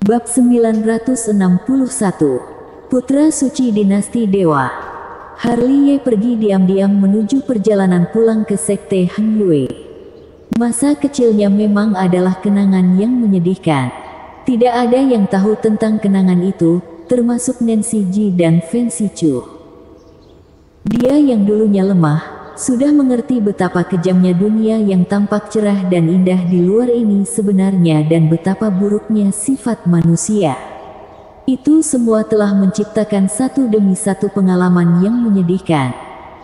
Bab 961. Putra Suci Dinasti Dewa. Harley Ye pergi diam-diam menuju perjalanan pulang ke Sekte Han Yue. Masa kecilnya memang adalah kenangan yang menyedihkan. Tidak ada yang tahu tentang kenangan itu, termasuk Nancy Ji dan Fen Sichu. Dia yang dulunya lemah, sudah mengerti betapa kejamnya dunia yang tampak cerah dan indah di luar ini sebenarnya dan betapa buruknya sifat manusia. Itu semua telah menciptakan satu demi satu pengalaman yang menyedihkan.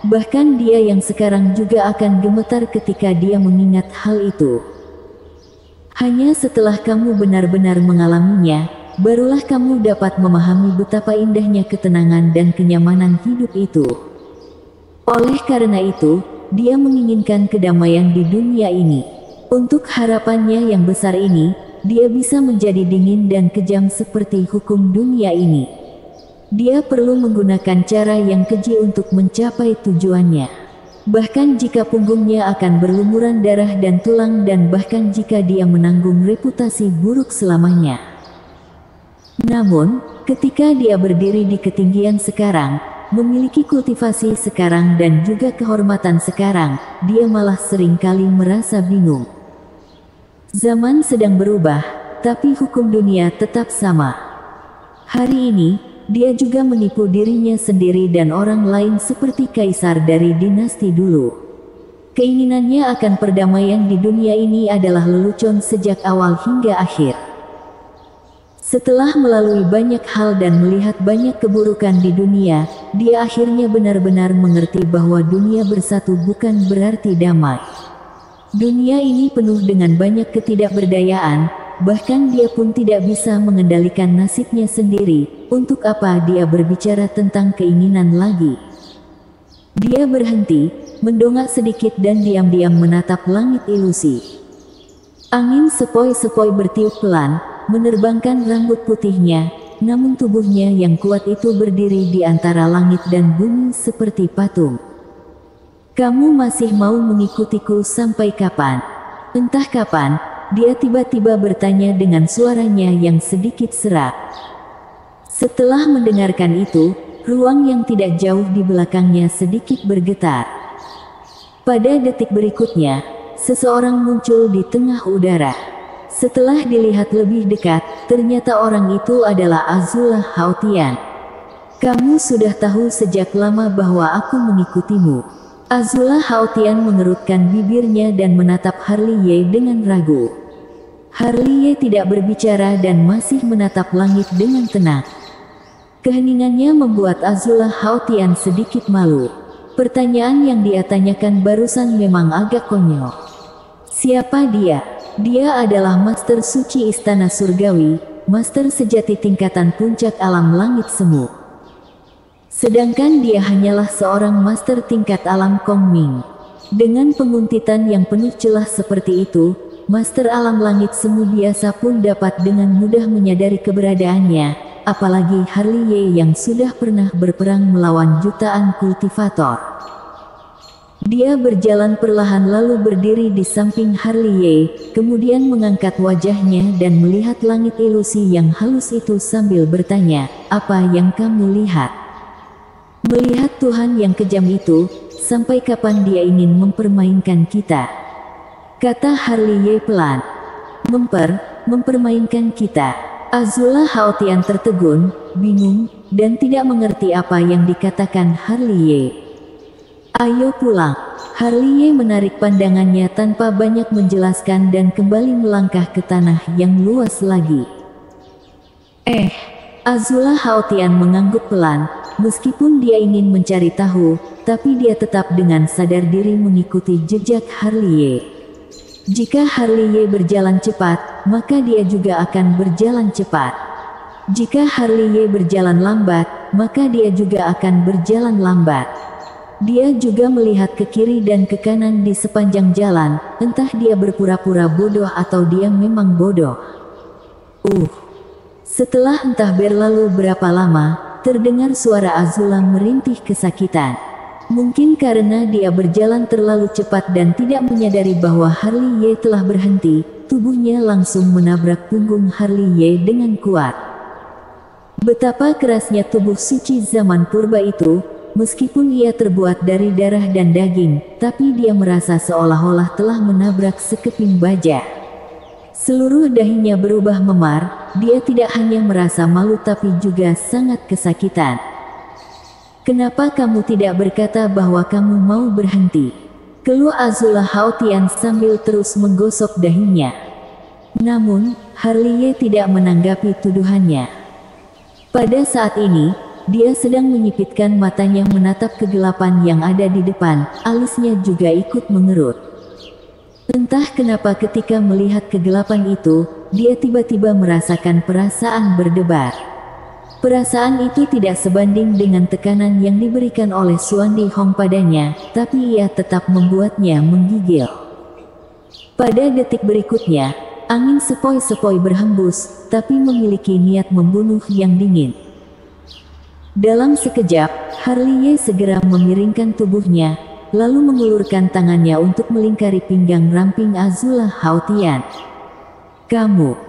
Bahkan dia yang sekarang juga akan gemetar ketika dia mengingat hal itu. Hanya setelah kamu benar-benar mengalaminya, barulah kamu dapat memahami betapa indahnya ketenangan dan kenyamanan hidup itu. Oleh karena itu, dia menginginkan kedamaian di dunia ini. Untuk harapannya yang besar ini, dia bisa menjadi dingin dan kejam seperti hukum dunia ini. Dia perlu menggunakan cara yang keji untuk mencapai tujuannya. Bahkan jika punggungnya akan berlumuran darah dan tulang dan bahkan jika dia menanggung reputasi buruk selamanya. Namun, ketika dia berdiri di ketinggian sekarang, memiliki kultivasi sekarang dan juga kehormatan sekarang, dia malah seringkali merasa bingung. Zaman sedang berubah, tapi hukum dunia tetap sama. Hari ini, dia juga menipu dirinya sendiri dan orang lain seperti kaisar dari dinasti dulu. Keinginannya akan perdamaian di dunia ini adalah lelucon sejak awal hingga akhir. Setelah melalui banyak hal dan melihat banyak keburukan di dunia, dia akhirnya benar-benar mengerti bahwa dunia bersatu bukan berarti damai. Dunia ini penuh dengan banyak ketidakberdayaan, bahkan dia pun tidak bisa mengendalikan nasibnya sendiri. Untuk apa dia berbicara tentang keinginan lagi? Dia berhenti, mendongak sedikit dan diam-diam menatap langit ilusi. Angin sepoi-sepoi bertiup pelan, menerbangkan rambut putihnya, namun tubuhnya yang kuat itu berdiri di antara langit dan bumi seperti patung. Kamu masih mau mengikutiku sampai kapan? Entah kapan, dia tiba-tiba bertanya dengan suaranya yang sedikit serak. Setelah mendengarkan itu, ruang yang tidak jauh di belakangnya sedikit bergetar. Pada detik berikutnya, seseorang muncul di tengah udara. Setelah dilihat lebih dekat, ternyata orang itu adalah Azula Haotian. Kamu sudah tahu sejak lama bahwa aku mengikutimu. Azula Haotian mengerutkan bibirnya dan menatap Harley Ye dengan ragu. Harley Ye tidak berbicara dan masih menatap langit dengan tenang. Keheningannya membuat Azula Haotian sedikit malu. Pertanyaan yang dia tanyakan barusan memang agak konyol. Siapa dia? Dia adalah Master Suci Istana Surgawi, Master sejati tingkatan puncak alam langit semu. Sedangkan dia hanyalah seorang Master tingkat alam Kongming. Dengan penguntitan yang penuh celah seperti itu, Master alam langit semu biasa pun dapat dengan mudah menyadari keberadaannya, apalagi Harley Ye yang sudah pernah berperang melawan jutaan kultivator. Dia berjalan perlahan lalu berdiri di samping Harley Ye, kemudian mengangkat wajahnya dan melihat langit ilusi yang halus itu sambil bertanya, "Apa yang kamu lihat?" "Melihat Tuhan yang kejam itu, sampai kapan dia ingin mempermainkan kita?" kata Harley Ye pelan. Mempermainkan kita." Azula Haotian tertegun, bingung, dan tidak mengerti apa yang dikatakan Harley Ye. "Ayo pulang." Harley Ye menarik pandangannya tanpa banyak menjelaskan dan kembali melangkah ke tanah yang luas lagi. Azula Haotian mengangguk pelan, meskipun dia ingin mencari tahu, tapi dia tetap dengan sadar diri mengikuti jejak Harley Ye. Jika Harley Ye berjalan cepat, maka dia juga akan berjalan cepat. Jika Harley Ye berjalan lambat, maka dia juga akan berjalan lambat. Dia juga melihat ke kiri dan ke kanan di sepanjang jalan, entah dia berpura-pura bodoh atau dia memang bodoh. Setelah entah berlalu berapa lama, terdengar suara Azula merintih kesakitan. Mungkin karena dia berjalan terlalu cepat dan tidak menyadari bahwa Harley Ye telah berhenti, tubuhnya langsung menabrak punggung Harley dengan kuat. Betapa kerasnya tubuh suci zaman purba itu, meskipun ia terbuat dari darah dan daging, tapi dia merasa seolah-olah telah menabrak sekeping baja. Seluruh dahinya berubah memar, dia tidak hanya merasa malu tapi juga sangat kesakitan. "Kenapa kamu tidak berkata bahwa kamu mau berhenti?" keluh Azula Haotian sambil terus menggosok dahinya. Namun, Harley tidak menanggapi tuduhannya. Pada saat ini, dia sedang menyipitkan matanya menatap kegelapan yang ada di depan, alisnya juga ikut mengerut. Entah kenapa ketika melihat kegelapan itu, dia tiba-tiba merasakan perasaan berdebar. Perasaan itu tidak sebanding dengan tekanan yang diberikan oleh Xuan Di Hong padanya, tapi ia tetap membuatnya menggigil. Pada detik berikutnya, angin sepoi-sepoi berhembus, tapi memiliki niat membunuh yang dingin. Dalam sekejap, Harley segera memiringkan tubuhnya, lalu mengulurkan tangannya untuk melingkari pinggang ramping Azula Haotian. "Kamu..."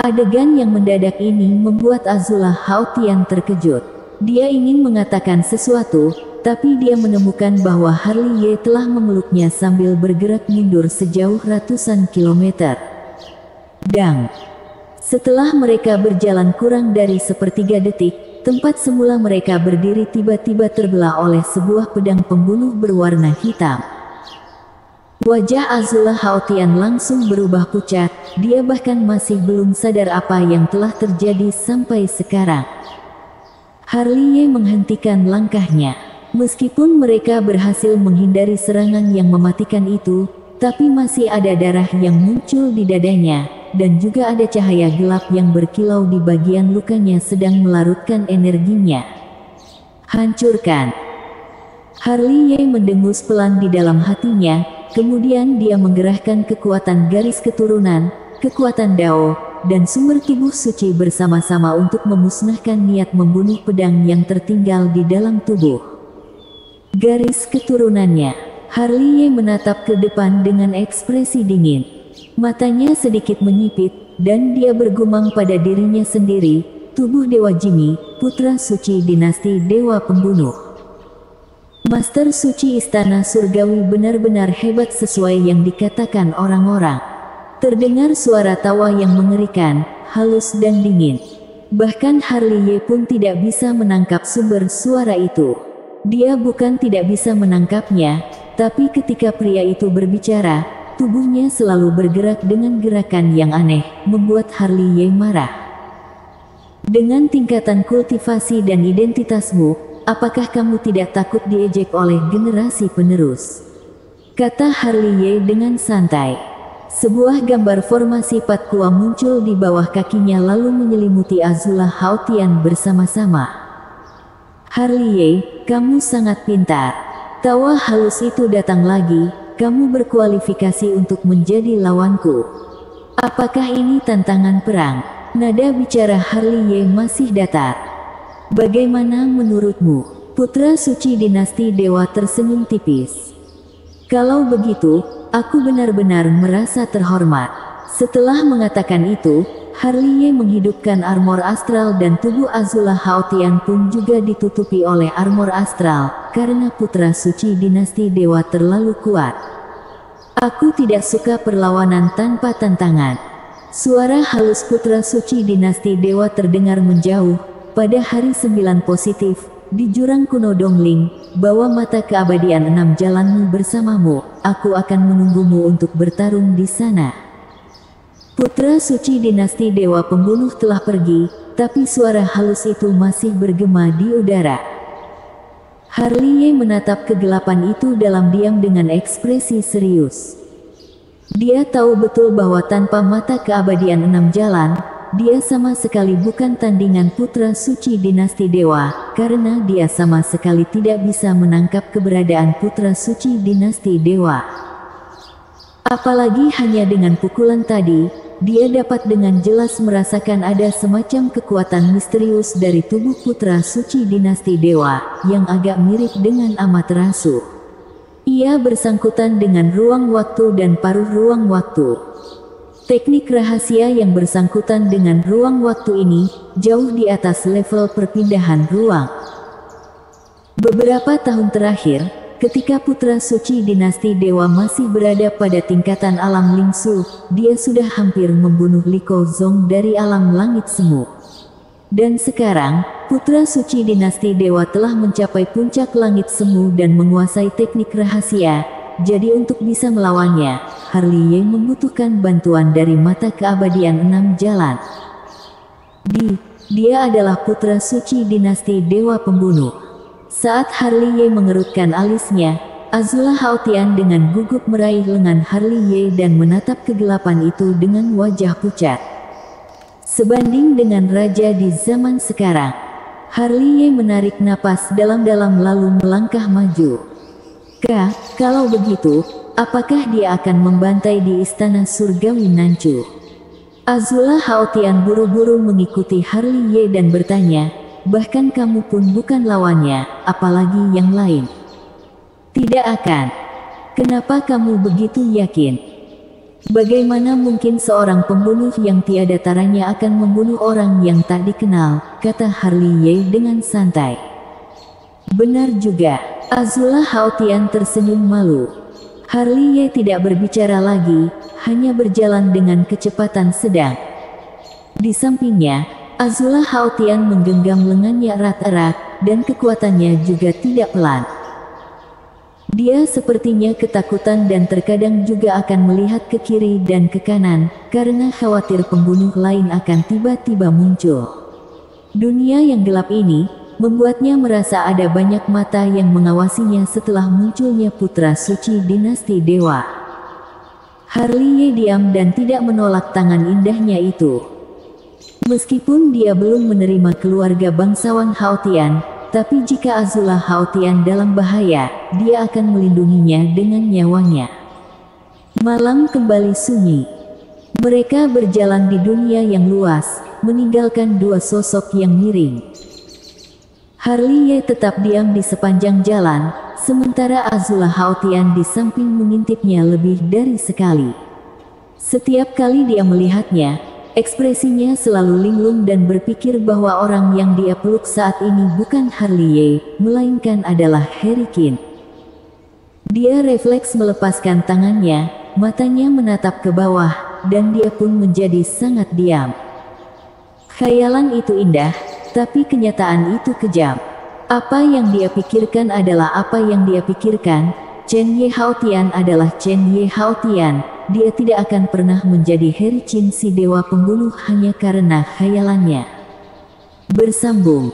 Adegan yang mendadak ini membuat Azula Haotian terkejut. Dia ingin mengatakan sesuatu, tapi dia menemukan bahwa Harley telah memeluknya sambil bergerak mundur sejauh ratusan kilometer. Dang! Setelah mereka berjalan kurang dari sepertiga detik, tempat semula mereka berdiri tiba-tiba terbelah oleh sebuah pedang pembunuh berwarna hitam. Wajah Azula Haotian langsung berubah pucat, dia bahkan masih belum sadar apa yang telah terjadi sampai sekarang. Harley menghentikan langkahnya. Meskipun mereka berhasil menghindari serangan yang mematikan itu, tapi masih ada darah yang muncul di dadanya, dan juga ada cahaya gelap yang berkilau di bagian lukanya sedang melarutkan energinya. "Hancurkan!" Harley mendengus pelan di dalam hatinya, kemudian dia menggerahkan kekuatan garis keturunan, kekuatan Dao, dan sumber tubuh suci bersama-sama untuk memusnahkan niat membunuh pedang yang tertinggal di dalam tubuh. Garis keturunannya. Harley menatap ke depan dengan ekspresi dingin. Matanya sedikit menyipit, dan dia bergumam pada dirinya sendiri, tubuh Dewa Jimmy, putra suci dinasti Dewa Pembunuh. Master suci istana surgawi benar-benar hebat sesuai yang dikatakan orang-orang. Terdengar suara tawa yang mengerikan, halus dan dingin. Bahkan Harley pun tidak bisa menangkap sumber suara itu. Dia bukan tidak bisa menangkapnya, tapi ketika pria itu berbicara, tubuhnya selalu bergerak dengan gerakan yang aneh, membuat Harley marah. "Dengan tingkatan kultivasi dan identitasmu, apakah kamu tidak takut diejek oleh generasi penerus?" kata Harley dengan santai. Sebuah gambar formasi Patkua muncul di bawah kakinya lalu menyelimuti Azula Haotian bersama-sama. "Harley, kamu sangat pintar." Tawa halus itu datang lagi, "Kamu berkualifikasi untuk menjadi lawanku. Apakah ini tantangan perang?" Nada bicara Harley masih datar. "Bagaimana menurutmu?" Putra suci dinasti Dewa tersenyum tipis. "Kalau begitu, aku benar-benar merasa terhormat." Setelah mengatakan itu, Harley menghidupkan armor astral dan tubuh Azula Haotian pun juga ditutupi oleh armor astral, karena putra suci dinasti Dewa terlalu kuat. "Aku tidak suka perlawanan tanpa tantangan." Suara halus putra suci dinasti Dewa terdengar menjauh. "Pada hari 9 positif, di jurang kuno Dongling, bawa mata keabadian 6 jalanmu bersamamu, aku akan menunggumu untuk bertarung di sana." Putra suci dinasti Dewa Pembunuh telah pergi, tapi suara halus itu masih bergema di udara. Harley menatap kegelapan itu dalam diam dengan ekspresi serius. Dia tahu betul bahwa tanpa mata keabadian 6 jalan, dia sama sekali bukan tandingan putra suci dinasti Dewa, karena dia sama sekali tidak bisa menangkap keberadaan putra suci dinasti Dewa. Apalagi hanya dengan pukulan tadi, dia dapat dengan jelas merasakan ada semacam kekuatan misterius dari tubuh putra suci dinasti Dewa, yang agak mirip dengan Amaterasu. Ia bersangkutan dengan ruang waktu dan paruh ruang waktu. Teknik rahasia yang bersangkutan dengan ruang waktu ini jauh di atas level perpindahan ruang. Beberapa tahun terakhir, ketika putra suci dinasti Dewa masih berada pada tingkatan alam Lingsu, dia sudah hampir membunuh Li Kozong dari alam langit semu. Dan sekarang, putra suci dinasti Dewa telah mencapai puncak langit semu dan menguasai teknik rahasia. Jadi untuk bisa melawannya, Harley Ye membutuhkan bantuan dari mata keabadian 6 jalan. Dia adalah putra suci dinasti Dewa Pembunuh. Saat Harley Ye mengerutkan alisnya, Azula Haotian dengan gugup meraih lengan Harley Ye dan menatap kegelapan itu dengan wajah pucat. Sebanding dengan raja di zaman sekarang, Harley Ye menarik napas dalam-dalam lalu melangkah maju. Kalau begitu, apakah dia akan membantai di istana surgawi Nancu? Azula Haotian buru-buru mengikuti Harley Ye dan bertanya, bahkan kamu pun bukan lawannya, apalagi yang lain. Tidak akan. Kenapa kamu begitu yakin? Bagaimana mungkin seorang pembunuh yang tiada taranya akan membunuh orang yang tak dikenal, kata Harley Ye dengan santai. Benar juga. Azula Haotian tersenyum malu. Harley Ye tidak berbicara lagi, hanya berjalan dengan kecepatan sedang. Di sampingnya, Azula Haotian menggenggam lengannya erat-erat, dan kekuatannya juga tidak pelan. Dia sepertinya ketakutan dan terkadang juga akan melihat ke kiri dan ke kanan, karena khawatir pembunuh lain akan tiba-tiba muncul. Dunia yang gelap ini membuatnya merasa ada banyak mata yang mengawasinya setelah munculnya putra suci dinasti Dewa. Harley Ye diam dan tidak menolak tangan indahnya itu. Meskipun dia belum menerima keluarga bangsawan Haotian, tapi jika Azula Haotian dalam bahaya, dia akan melindunginya dengan nyawanya. Malam kembali sunyi. Mereka berjalan di dunia yang luas, meninggalkan dua sosok yang miring. Harley Ye tetap diam di sepanjang jalan, sementara Azula Haotian di samping mengintipnya lebih dari sekali. Setiap kali dia melihatnya, ekspresinya selalu linglung dan berpikir bahwa orang yang dia peluk saat ini bukan Harley Ye, melainkan adalah Harry Qin. Dia refleks melepaskan tangannya, matanya menatap ke bawah, dan dia pun menjadi sangat diam. Khayalan itu indah, tapi kenyataan itu kejam. Apa yang dia pikirkan adalah apa yang dia pikirkan. Chen Ye Haotian adalah Chen Ye Haotian. Dia tidak akan pernah menjadi Harry Qin si dewa pembunuh hanya karena khayalannya. Bersambung.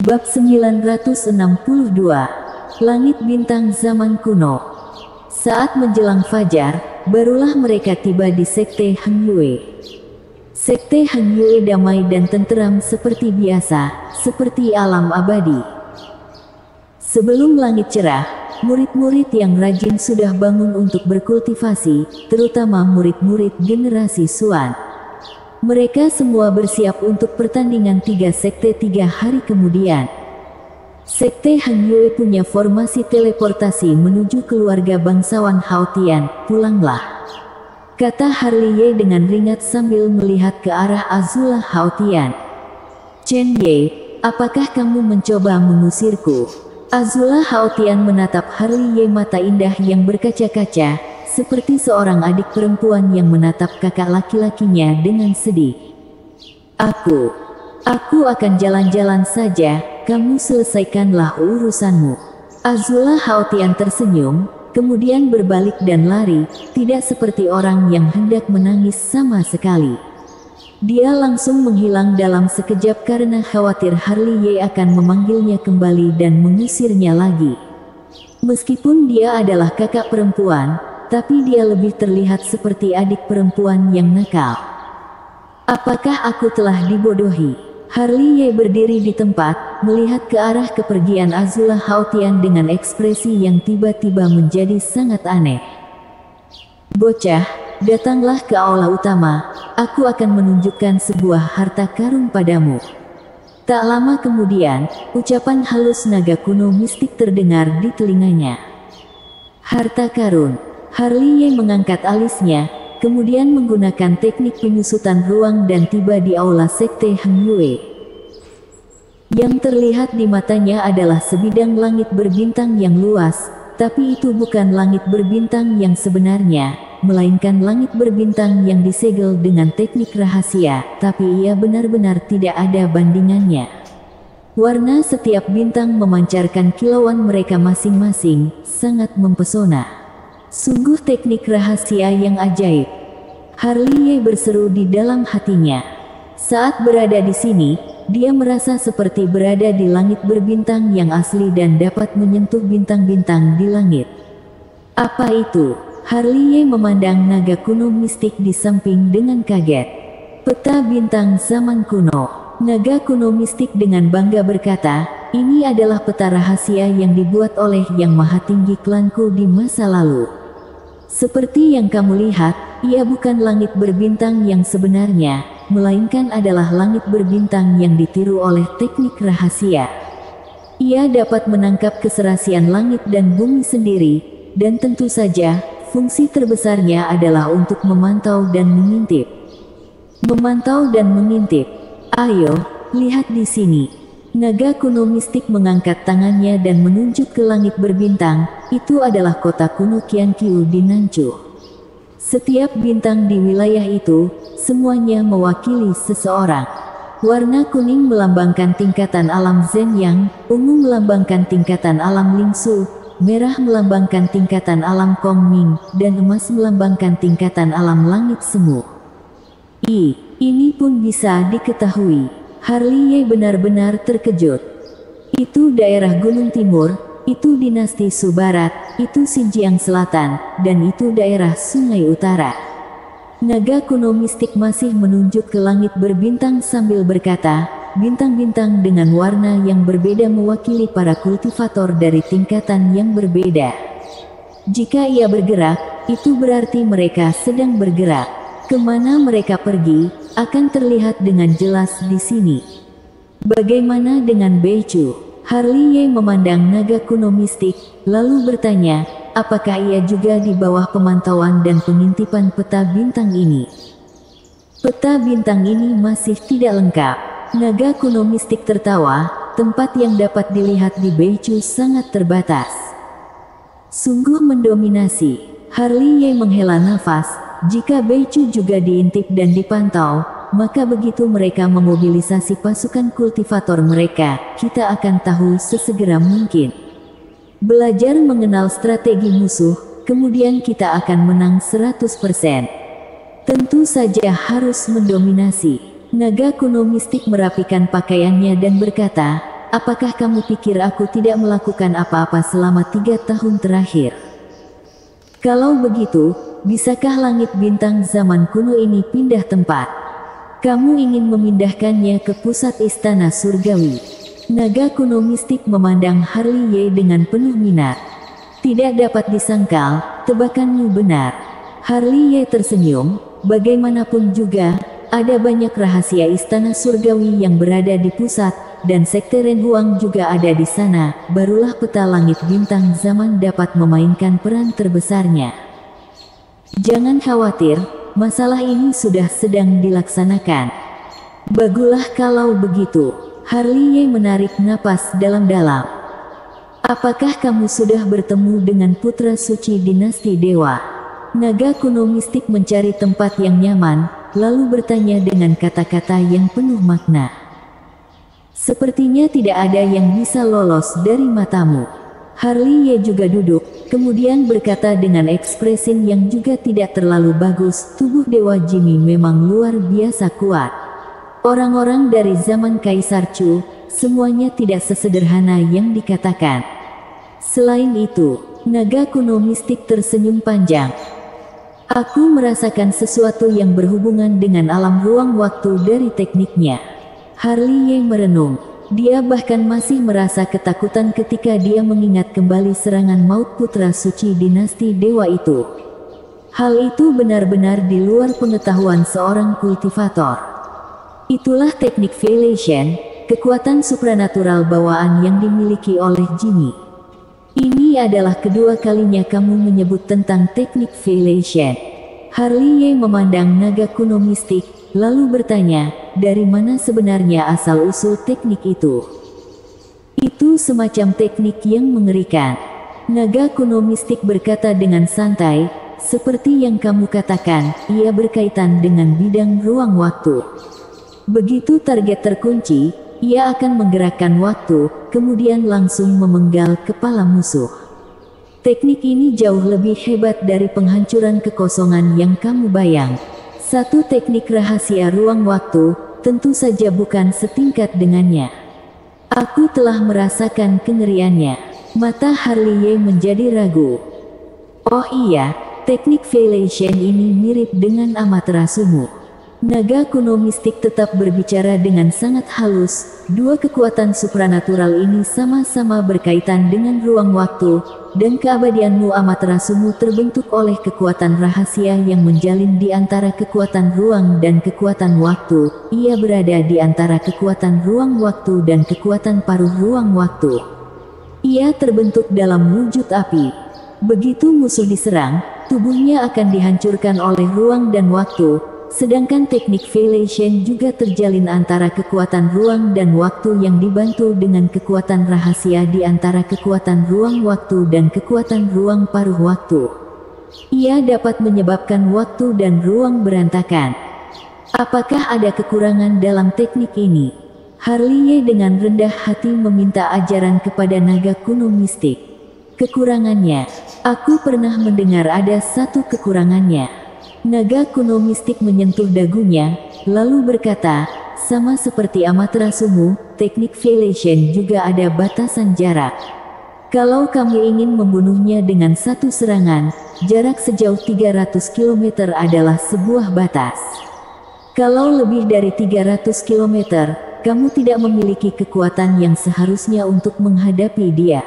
Bab 962. Langit Bintang Zaman Kuno. Saat menjelang fajar, barulah mereka tiba di Sekte Han Yue. Sekte Han Yue damai dan tenteram seperti biasa, seperti alam abadi. Sebelum langit cerah, murid-murid yang rajin sudah bangun untuk berkultivasi, terutama murid-murid generasi Xuan. Mereka semua bersiap untuk pertandingan 3 sekte 3 hari kemudian. Sekte Han Yue punya formasi teleportasi menuju keluarga bangsawan Haotian, pulanglah. Kata Harley Ye dengan ringat sambil melihat ke arah Azula Haotian. Chen Ye, apakah kamu mencoba mengusirku? Azula Haotian menatap Harley Ye mata indah yang berkaca-kaca, seperti seorang adik perempuan yang menatap kakak laki-lakinya dengan sedih. Aku akan jalan-jalan saja, kamu selesaikanlah urusanmu. Azula Haotian tersenyum, kemudian berbalik dan lari, tidak seperti orang yang hendak menangis sama sekali. Dia langsung menghilang dalam sekejap karena khawatir Harley Ye akan memanggilnya kembali dan mengusirnya lagi. Meskipun dia adalah kakak perempuan, tapi dia lebih terlihat seperti adik perempuan yang nakal. Apakah aku telah dibodohi? Harley Ye berdiri di tempat, melihat ke arah kepergian Azula Haotian dengan ekspresi yang tiba-tiba menjadi sangat aneh. "Bocah, datanglah ke aula utama, aku akan menunjukkan sebuah harta karun padamu." Tak lama kemudian, ucapan halus naga kuno mistik terdengar di telinganya. "Harta karun." Harley Ye mengangkat alisnya, kemudian menggunakan teknik penyusutan ruang dan tiba di aula sekte Heng Yue. Yang terlihat di matanya adalah sebidang langit berbintang yang luas, tapi itu bukan langit berbintang yang sebenarnya, melainkan langit berbintang yang disegel dengan teknik rahasia, tapi ia benar-benar tidak ada bandingannya. Warna setiap bintang memancarkan kilauan mereka masing-masing, sangat mempesona. Sungguh teknik rahasia yang ajaib. Harley Ye berseru di dalam hatinya. Saat berada di sini, dia merasa seperti berada di langit berbintang yang asli dan dapat menyentuh bintang-bintang di langit. Apa itu? Harley Ye memandang naga kuno mistik di samping dengan kaget. "Peta bintang zaman kuno." Naga kuno mistik dengan bangga berkata, "Ini adalah peta rahasia yang dibuat oleh Yang Maha Tinggi klanku di masa lalu. Seperti yang kamu lihat, ia bukan langit berbintang yang sebenarnya, melainkan adalah langit berbintang yang ditiru oleh teknik rahasia. Ia dapat menangkap keserasian langit dan bumi sendiri, dan tentu saja, fungsi terbesarnya adalah untuk memantau dan mengintip." Memantau dan mengintip. "Ayo, lihat di sini." Naga kuno mistik mengangkat tangannya dan menunjuk ke langit berbintang. Itu adalah kota kuno Qianqiu di Nanchu. Setiap bintang di wilayah itu, semuanya mewakili seseorang. Warna kuning melambangkan tingkatan alam Zhen Yang, ungu melambangkan tingkatan alam Ling Su, merah melambangkan tingkatan alam Kong Ming, dan emas melambangkan tingkatan alam langit semu. Ini pun bisa diketahui. Harley Ye benar-benar terkejut. Itu daerah Gunung Timur, itu dinasti Su Barat, itu Xinjiang Selatan, dan itu daerah Sungai Utara. Naga kuno mistik masih menunjuk ke langit berbintang sambil berkata, bintang-bintang dengan warna yang berbeda mewakili para kultivator dari tingkatan yang berbeda. Jika ia bergerak, itu berarti mereka sedang bergerak. Kemana mereka pergi, akan terlihat dengan jelas di sini. Bagaimana dengan Beichu? Harley Ye memandang naga kuno mistik, lalu bertanya, apakah ia juga di bawah pemantauan dan pengintipan peta bintang ini? Peta bintang ini masih tidak lengkap. Naga kuno mistik tertawa, tempat yang dapat dilihat di Beichu sangat terbatas. Sungguh mendominasi. Harley Ye menghela nafas. Jika Beichu juga diintip dan dipantau, maka begitu mereka memobilisasi pasukan kultivator mereka, kita akan tahu sesegera mungkin. Belajar mengenal strategi musuh, kemudian kita akan menang 100%. Tentu saja harus mendominasi. Naga kuno mistik merapikan pakaiannya dan berkata, apakah kamu pikir aku tidak melakukan apa-apa selama 3 tahun terakhir? Kalau begitu, bisakah langit bintang zaman kuno ini pindah tempat? Kamu ingin memindahkannya ke pusat istana surgawi. Naga kuno mistik memandang Harley Ye dengan penuh minat. Tidak dapat disangkal, tebakanmu benar. Harley Ye tersenyum, bagaimanapun juga, ada banyak rahasia istana surgawi yang berada di pusat, dan sekte Ren Huang juga ada di sana, barulah peta langit bintang zaman dapat memainkan peran terbesarnya. Jangan khawatir, masalah ini sudah sedang dilaksanakan. Baguslah kalau begitu. Harley Ye menarik napas dalam-dalam. Apakah kamu sudah bertemu dengan putra suci dinasti dewa? Naga kuno mistik mencari tempat yang nyaman, lalu bertanya dengan kata-kata yang penuh makna. Sepertinya tidak ada yang bisa lolos dari matamu. Harley Ye juga duduk, kemudian berkata dengan ekspresi yang juga tidak terlalu bagus, tubuh Dewa Jimmy memang luar biasa kuat. Orang-orang dari zaman Kaisar Chu, semuanya tidak sesederhana yang dikatakan. Selain itu, naga kuno mistik tersenyum panjang. Aku merasakan sesuatu yang berhubungan dengan alam ruang waktu dari tekniknya. Harley Ye merenung. Dia bahkan masih merasa ketakutan ketika dia mengingat kembali serangan maut putra suci dinasti dewa itu. Hal itu benar-benar di luar pengetahuan seorang kultivator. Itulah teknik Velation, kekuatan supranatural bawaan yang dimiliki oleh Jimmy. Ini adalah kedua kalinya kamu menyebut tentang teknik Velation. Harley Ye memandang naga kuno mistik, lalu bertanya, dari mana sebenarnya asal-usul teknik itu? Itu semacam teknik yang mengerikan. Naga kuno mistik berkata dengan santai, seperti yang kamu katakan, ia berkaitan dengan bidang ruang waktu. Begitu target terkunci, ia akan menggerakkan waktu, kemudian langsung memenggal kepala musuh. Teknik ini jauh lebih hebat dari penghancuran kekosongan yang kamu bayang. Satu teknik rahasia ruang waktu, tentu saja bukan setingkat dengannya. Aku telah merasakan kengeriannya. Mata Harley Ye menjadi ragu. Oh iya, teknik Velation ini mirip dengan Amaterasumu. Naga kuno mistik tetap berbicara dengan sangat halus. Dua kekuatan supranatural ini sama-sama berkaitan dengan ruang waktu, dan keabadianmu Amaterasumu terbentuk oleh kekuatan rahasia yang menjalin di antara kekuatan ruang dan kekuatan waktu. Ia berada di antara kekuatan ruang waktu dan kekuatan paruh ruang waktu. Ia terbentuk dalam wujud api. Begitu musuh diserang, tubuhnya akan dihancurkan oleh ruang dan waktu. Sedangkan teknik Velation juga terjalin antara kekuatan ruang dan waktu yang dibantu dengan kekuatan rahasia di antara kekuatan ruang waktu dan kekuatan ruang paruh waktu. Ia dapat menyebabkan waktu dan ruang berantakan. Apakah ada kekurangan dalam teknik ini? Harley Ye dengan rendah hati meminta ajaran kepada naga kuno mistik. Kekurangannya, aku pernah mendengar ada satu kekurangannya. Naga kuno mistik menyentuh dagunya, lalu berkata, sama seperti Amaterasumu, teknik Velation juga ada batasan jarak. Kalau kamu ingin membunuhnya dengan satu serangan, jarak sejauh 300 km adalah sebuah batas. Kalau lebih dari 300 km, kamu tidak memiliki kekuatan yang seharusnya untuk menghadapi dia.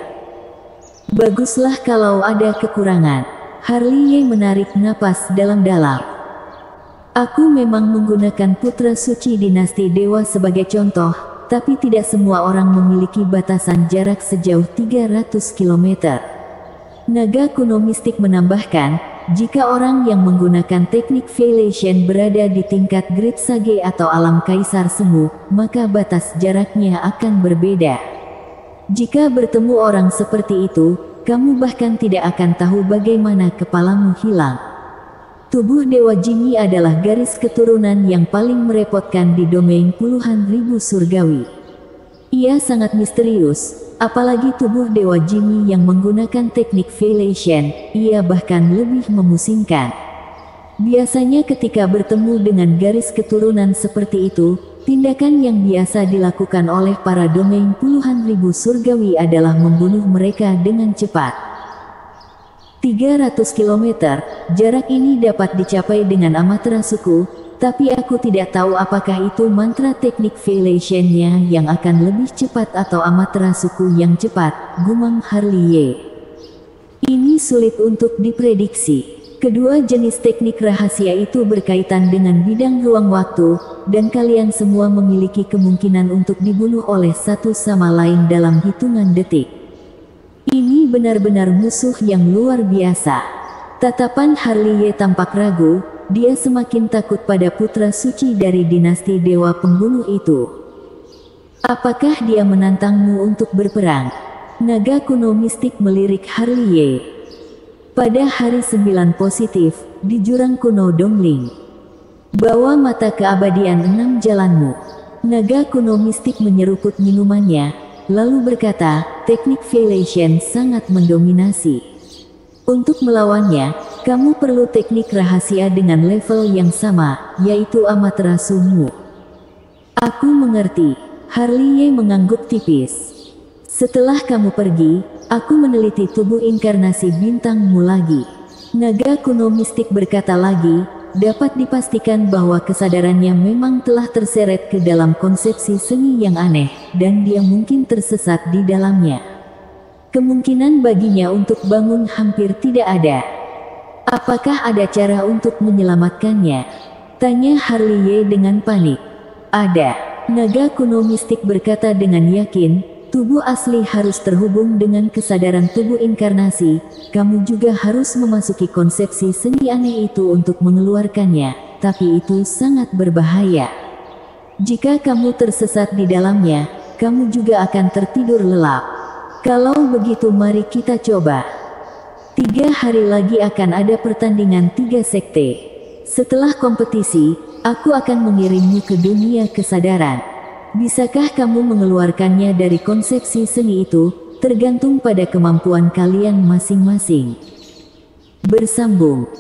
Baguslah kalau ada kekurangan. Harley Ye menarik napas dalam-dalam. Aku memang menggunakan putra suci dinasti dewa sebagai contoh, tapi tidak semua orang memiliki batasan jarak sejauh 300 km. Naga kuno mistik menambahkan, jika orang yang menggunakan teknik Velation berada di tingkat Great Sage atau alam kaisar semu, maka batas jaraknya akan berbeda. Jika bertemu orang seperti itu, kamu bahkan tidak akan tahu bagaimana kepalamu hilang. Tubuh Dewa Jimmy adalah garis keturunan yang paling merepotkan di domain puluhan ribu surgawi. Ia sangat misterius, apalagi tubuh Dewa Jimmy yang menggunakan teknik Velation, ia bahkan lebih memusingkan. Biasanya ketika bertemu dengan garis keturunan seperti itu, tindakan yang biasa dilakukan oleh para domain puluhan ribu surgawi adalah membunuh mereka dengan cepat. 300 km, jarak ini dapat dicapai dengan Amaterasuku, tapi aku tidak tahu apakah itu mantra teknik Velation-nya yang akan lebih cepat atau Amaterasuku yang cepat, gumam Harley Ye. Ini sulit untuk diprediksi. Kedua jenis teknik rahasia itu berkaitan dengan bidang ruang waktu, dan kalian semua memiliki kemungkinan untuk dibunuh oleh satu sama lain dalam hitungan detik. Ini benar-benar musuh yang luar biasa. Tatapan Harley Ye tampak ragu, dia semakin takut pada putra suci dari dinasti dewa pembunuh itu. Apakah dia menantangmu untuk berperang? Naga kuno mistik melirik Harley Ye. Pada hari 9 positif, di jurang kuno Dongling. Bawa mata keabadian 6 jalanmu. Naga kuno mistik menyeruput minumannya, lalu berkata, teknik Velation sangat mendominasi. Untuk melawannya, kamu perlu teknik rahasia dengan level yang sama, yaitu Amaterasumu. Aku mengerti. Harley Ye mengangguk tipis. Setelah kamu pergi, aku meneliti tubuh inkarnasi bintangmu lagi. Naga kuno mistik berkata lagi, dapat dipastikan bahwa kesadarannya memang telah terseret ke dalam konsepsi seni yang aneh, dan dia mungkin tersesat di dalamnya. Kemungkinan baginya untuk bangun hampir tidak ada. Apakah ada cara untuk menyelamatkannya? Tanya Harley dengan panik. Ada. Naga kuno mistik berkata dengan yakin, tubuh asli harus terhubung dengan kesadaran tubuh inkarnasi. Kamu juga harus memasuki konsepsi seni aneh itu untuk mengeluarkannya, tapi itu sangat berbahaya. Jika kamu tersesat di dalamnya, kamu juga akan tertidur lelap. Kalau begitu mari kita coba. 3 hari lagi akan ada pertandingan 3 sekte. Setelah kompetisi, aku akan mengirimmu ke dunia kesadaran. Bisakah kamu mengeluarkannya dari konsepsi seni itu? Tergantung pada kemampuan kalian masing-masing. Bersambung.